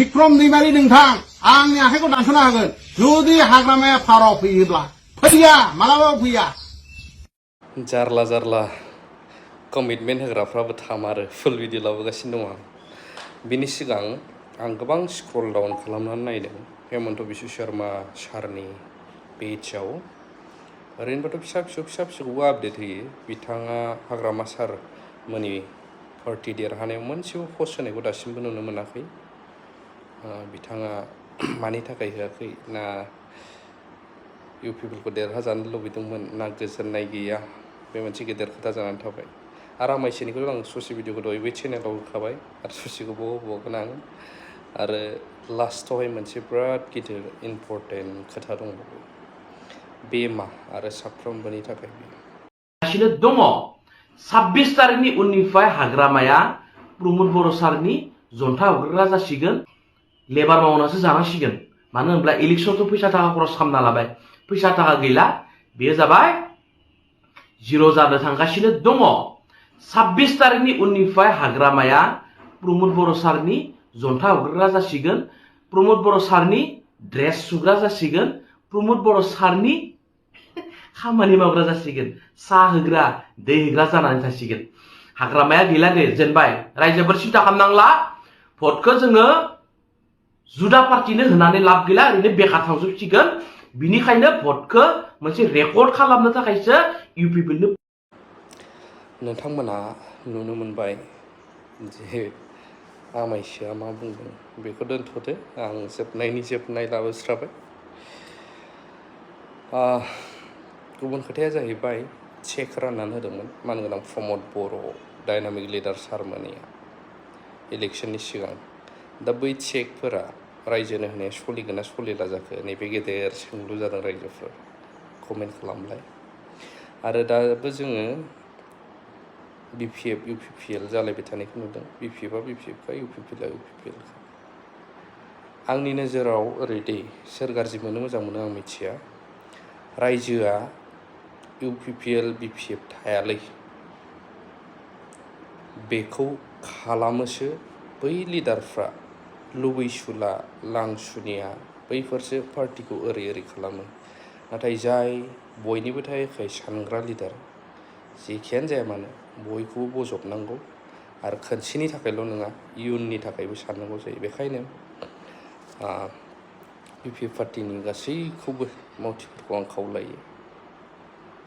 बिक्रम दैमारि नोंथां आंनि आखाइखौ दानस'ना होगोन जुदि हाग्रामाया फाराव फैयोब्ला फैया मालाबाबो फैया जारला जारला कमिटमेन्ट होग्राफ्राबो थामारो फुल भिडिअ लाबोगासिनो दं बिनि सिगां आं गोबां स्क्रल डाउन खालामनानै नायदों हेमन्त बिश्व शर्मा सारनि पेजआव ओरैनोबाथ' फिसा फिसौखौबो आपडेट होयो बिथाङा हाग्रामा सार मोननि पार्टि देरहानायाव मोनसेबो पस्ट होनायखौ दासिमबो नुनो मोनाखै बिथाङा मानि थाखाय होआखै ना इउपिफोरखौ देरहाजानो लुबैदोंमोन ना गोजोननाय गैया बे मोनसे गेदेर खोथा जानानै थाबाय आरो आमायसिनिखौ आं ससे भिडिअखौ दहाय बै चेनेलाव होखाबाय आरो ससेखौबो होबावगोन आं आरो लास्टआवहाय मोनसे बिराद गिदिर इम्परटेन्ट खोथा दंबावो बे मा आरो साफ्रोमबोनि थाखाय गासिनो दङ 26 तारिखनि उननिफ्राय हाग्रामाया प्रमद बर' सारनि जन्था हरग्रा जासिगोन लेबार मावनासो जानांसिगोन मानो होनब्ला इलेक्सनखौ फैसा थाखा खरस खालामना लाबाय फैसा थाखा गैला बेयो जाबाय जिर' जानो थांगासिनो दङ 26 तारिखनि उननिफ्राय हाग्रामाया प्रमद बर' सारनि जन्था हरग्रा जासिगोन प्रमद बर' सारनि ड्रेस सुग्रा जासिगोन प्रमद बर' सारनि खामानि मावग्रा जासिगोन साहा होग्रा दै होग्रा जानानै थासिगोन हाग्रामाया गैला दे जेनबाय रायजोफोर सिन्था खालामनांला भटखौ जोङो जुदा पार्टिनो होनानै लाब गैला ओरैनो बेकार थांजोबसिगोन बिनिखायनो भटखौ मोनसे रेकर्ड खालामनो थाखायसो इउपिपिएलनो नोंथांमोना नुनो मोनबाय जे आमायसिया मा बुंदों बेखौ दोनथ'दो आं जोबनाय लाबोस्राबाय गुबुन खोथाया जाहैबाय चेक राननानै होदोंमोन मानगोनां प्रमद बर' डायनामिक लिडार सारमोननिया इलेक्सननि सिगां दा बै चेकफोरा रायजोनो होनाया सोलिगोन ना सोलिला जाखो नैबे गेदेर सोंलु जादों रायजोफोर कमेन्ट खालामलाय आरो दाबो जोङो बिपिएफ इउपिपिएल जालायबाय थानायखौ नुदों बिपिएफआ बिपिएफखा इउपिपिएलआ इउपिपिएलखा आंनि नोजोराव ओरैदि सोर गाज्रि मोनो मोजां मोनो आं मिथिया रायजोआ इउपिपिएल बिपिएफ थायालै बेखौ खालामोसो बै लिडारफ्रा लुबैसुला लांसुनिया बैफोरसो पार्टिखौ ओरै खालामो नाथाय जाय बयनिबो थाखाय सानग्रा लिडार जेखियानो जाया मानो बयखौबो बजबनांगौ आरो खनसेनि थाखायल' नङा इयुननि थाखायबो साननांगौ जायो बेखायनो बिपिएफ पार्टिनि गासैखौबो मावथिफोरखौ आं खावलायो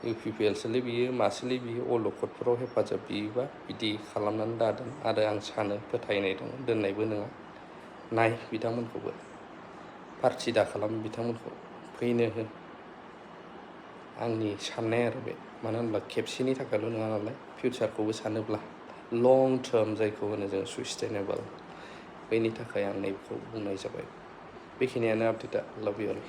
इउपिपिएलसोलै बियो मासोलै बियो अलखदफोराव हेफाजाब बियोबा बिदि खालामनानै दादों आरो आं सानो फोथायनाय दं दोननायबो नङा नाय बिथांमोनखौबो पार्टि दा खालाम बिथांमोनखौ फैनो हो आंनि साननाय आरो बे मानो होनब्ला खेबसेनि थाखायल' नङा नालाय फिउचारखौबो सानोब्ला लं टार्म जायखौ होनो जों सास्टेनेबल बेनि थाखाय आं नैबेखौ बुंनाय जाबाय बेखिनियानो आपडेटआ लाभ इउ अल